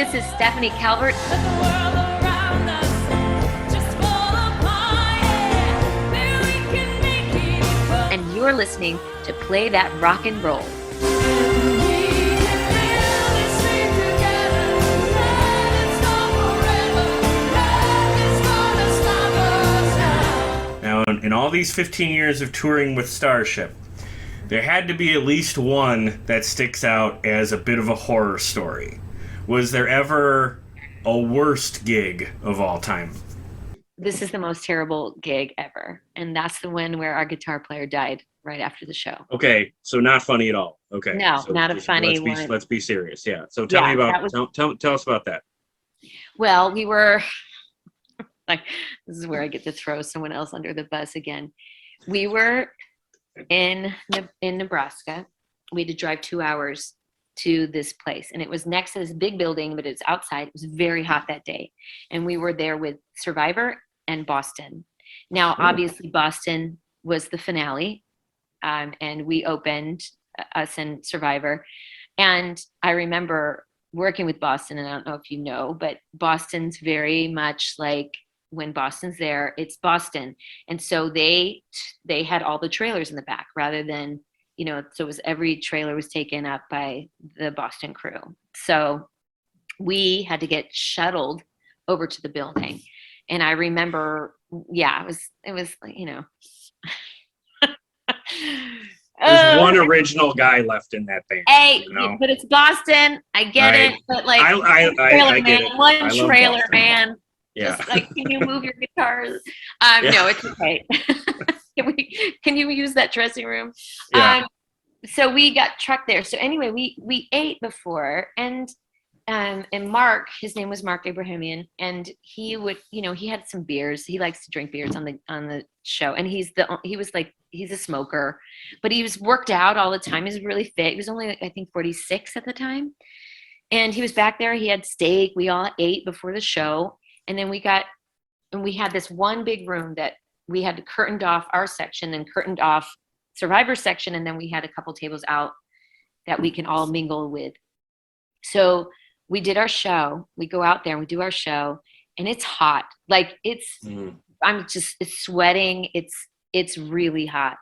This is Stephanie Calvert. And you're listening to Play That Rock and Roll. Now, in all these 15 years of touring with Starship, there had to be at least one that sticks out as a bit of a horror story. Was there ever a worst gig of all time? This is the most terrible gig ever. And that's the one where our guitar player died right after the show. Okay, so not funny at all. Okay. No, so not a funny one. Let's be serious. Yeah. So tell me about tell us about that. Well, we were like, this is where I get to throw someone else under the bus again. We were in Nebraska. We had to drive 2 hours to this place, and it was next to this big building, but it's outside. It was very hot that day, and we were there with Survivor and Boston. Now, obviously, Boston was the finale, and we opened, us and Survivor. And I remember working with Boston, and I don't know if you know, but Boston's very much like, when Boston's there, it's Boston. And so they had all the trailers in the back rather than, so it was every trailer was taken up by the Boston crew. So we had to get shuttled over to the building. And I remember, it was There's one original guy left in that band. Hey, but it's Boston. I get it. But like, I get it. One trailer man. Yeah. Just like, can you move your guitars? No, it's okay. Can you use that dressing room? Yeah. So we got trucked there. So anyway, we ate before, and Mark, his name was Mark Abrahamian, and he would, he had some beers. He likes to drink beers on the show, and he's a smoker, but he was worked out all the time. He was really fit. He was only, I think, 46 at the time, and he was back there. He had steak. We all ate before the show. And then we had this one big room that we had curtained off our section and curtained off Survivor section. And then we had a couple tables out that we can all mingle with. So we did our show. We go out there and we do our show, and it's hot. Like it's sweating. It's really hot.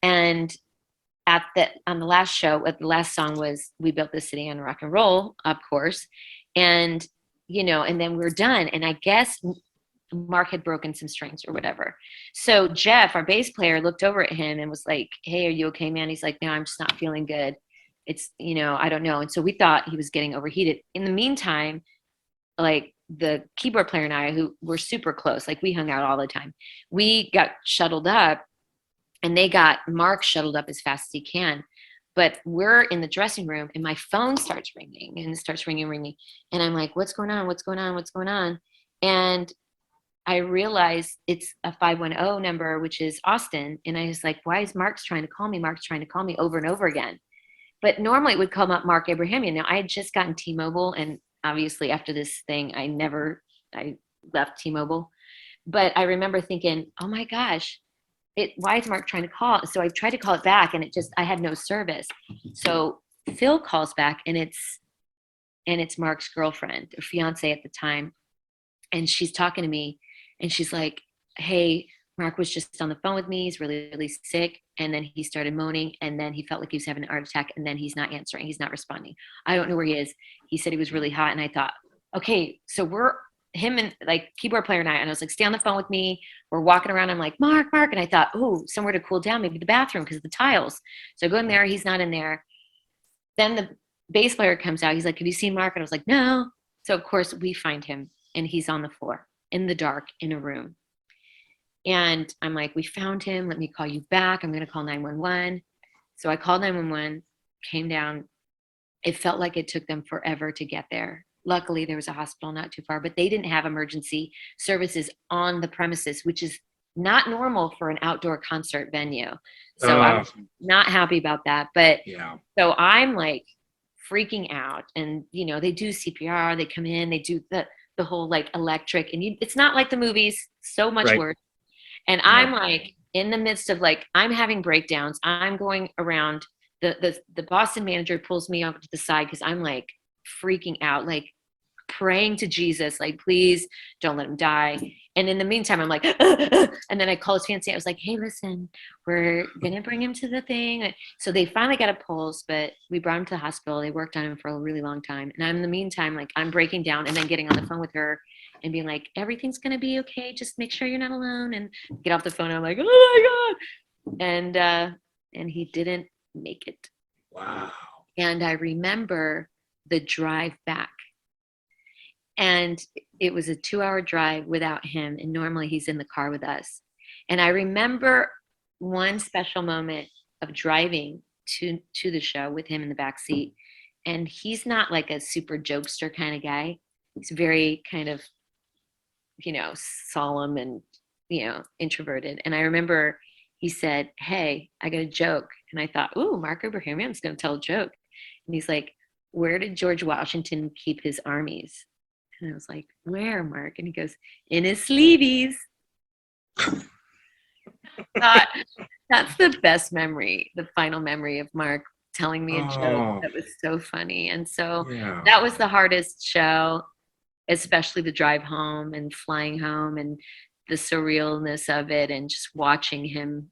And on the last show, the last song was We Built This City on Rock and Roll, of course. And and then we're done. And I guess Mark had broken some strings or whatever. So Jeff, our bass player, looked over at him and was like, "Hey, are you okay, man?" He's like, "No, I'm just not feeling good. It's, I don't know." And so we thought he was getting overheated. In the meantime, like the keyboard player and I, who were super close, like we hung out all the time, we got shuttled up, and they got Mark shuttled up as fast as he can. But we're in the dressing room, and my phone starts ringing, and it starts ringing. And I'm like, what's going on? What's going on? What's going on? And I realize it's a 510 number, which is Austin. And I was like, why is Mark's trying to call me? Mark's trying to call me over and over again. But normally it would come up Mark Abrahamian. Now, I had just gotten T-Mobile, and obviously after this thing, I left T-Mobile. But I remember thinking, oh my gosh, why is Mark trying to call? So I tried to call it back, and I had no service. So Phil calls back, and it's Mark's girlfriend or fiance at the time. And she's talking to me, and she's like, "Hey, Mark was just on the phone with me. He's really, really sick." And then he started moaning, and then he felt like he was having an heart attack, and then he's not answering. He's not responding. I don't know where he is. He said he was really hot. And I thought, okay, so him and like keyboard player and I was like, stay on the phone with me. We're walking around. I'm like, Mark. And I thought, oh, somewhere to cool down, maybe the bathroom because of the tiles. So I go in there. He's not in there. Then the bass player comes out. He's like, have you seen Mark? And I was like, no. So of course we find him, and he's on the floor in the dark in a room. And I'm like, we found him. Let me call you back. I'm going to call 911. So I called 911, came down. It felt like it took them forever to get there. Luckily, there was a hospital not too far, but they didn't have emergency services on the premises, which is not normal for an outdoor concert venue. So I was not happy about that. But so I'm like freaking out, and they do CPR, they come in, they do the whole like electric, and it's not like the movies, so much worse. And I'm like in the midst of like, I'm having breakdowns. I'm going around, the Boston manager pulls me over to the side because I'm like freaking out. Like, praying to Jesus, like, please don't let him die. And in the meantime, I'm like, and then I called his fiancée. I was like, hey, listen, we're going to bring him to the thing. So they finally got a pulse, but we brought him to the hospital. They worked on him for a really long time. And in the meantime, like, I'm breaking down and then getting on the phone with her and being like, everything's going to be okay. Just make sure you're not alone. And get off the phone. And I'm like, oh my God. And he didn't make it. Wow. And I remember the drive back. And it was a 2-hour drive without him. And normally he's in the car with us. And I remember one special moment of driving to the show with him in the back seat. And he's not like a super jokester kind of guy. He's very kind of, solemn and, introverted. And I remember he said, hey, I got a joke. And I thought, ooh, Mark Abrahamian's going to tell a joke. And he's like, where did George Washington keep his armies? And I was like, where, Mark? And he goes, in his sleeveys. That's the best memory, the final memory of Mark telling me a joke that was so funny. And so that was the hardest show, especially the drive home and flying home and the surrealness of it and just watching him.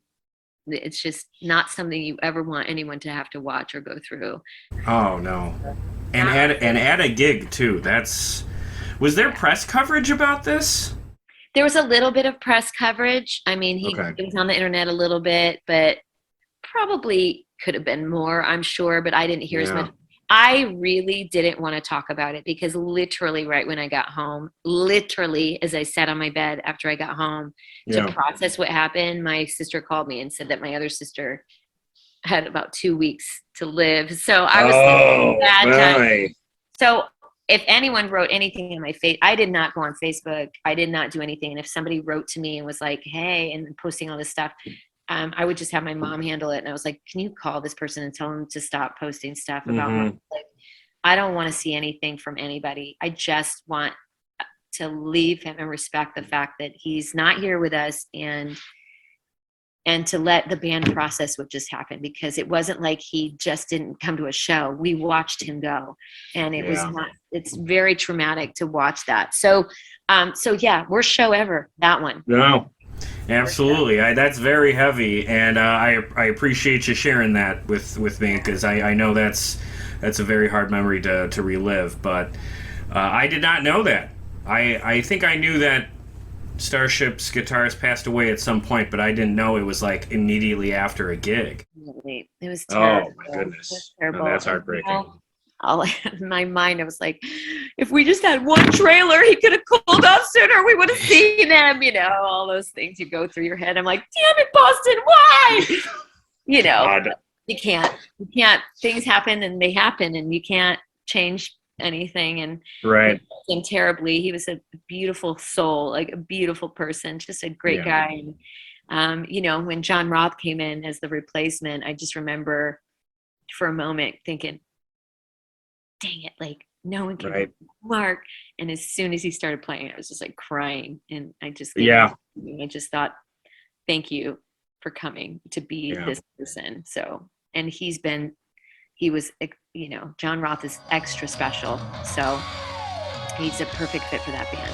It's just not something you ever want anyone to have to watch or go through. Oh, no. And at a gig, too. Was there press coverage about this? There was a little bit of press coverage. I mean, he was on the internet a little bit, but probably could have been more, I'm sure, but I didn't hear as much. I really didn't want to talk about it because literally right when I got home, literally as I sat on my bed after I got home to process what happened, my sister called me and said that my other sister had about 2 weeks to live. So I was bad time. So if anyone wrote anything in my face, I did not go on Facebook. I did not do anything. And if somebody wrote to me and was like, hey, and posting all this stuff, I would just have my mom handle it. And I was like, can you call this person and tell them to stop posting stuff about my life? I don't want to see anything from anybody. I just want to leave him and respect the fact that he's not here with us and to let the band process what just happened, because it wasn't like he just didn't come to a show. We watched him go, and it's very traumatic to watch that. So worst show ever, that one. No, absolutely. That's very heavy. And I appreciate you sharing that with me, because I know that's a very hard memory to relive, but I did not know that. I think I knew that Starship's guitarist passed away at some point, but I didn't know it was like immediately after a gig. It was terrible. Oh my goodness. No, that's heartbreaking. In my mind, I was like, if we just had one trailer, he could have cooled off sooner. We would have seen him, all those things you go through your head. I'm like, damn it, Boston, why? God. You can't, things happen and they happen and you can't change anything. And right. Him terribly. He was a beautiful soul, like a beautiful person, just a great guy. And when John Roth came in as the replacement, I just remember for a moment thinking, dang it, like no one can Mark. And as soon as he started playing, I was just like crying, and I just I just thought, thank you for coming to be this person. So, and he was John Roth is extra special, so he's a perfect fit for that band.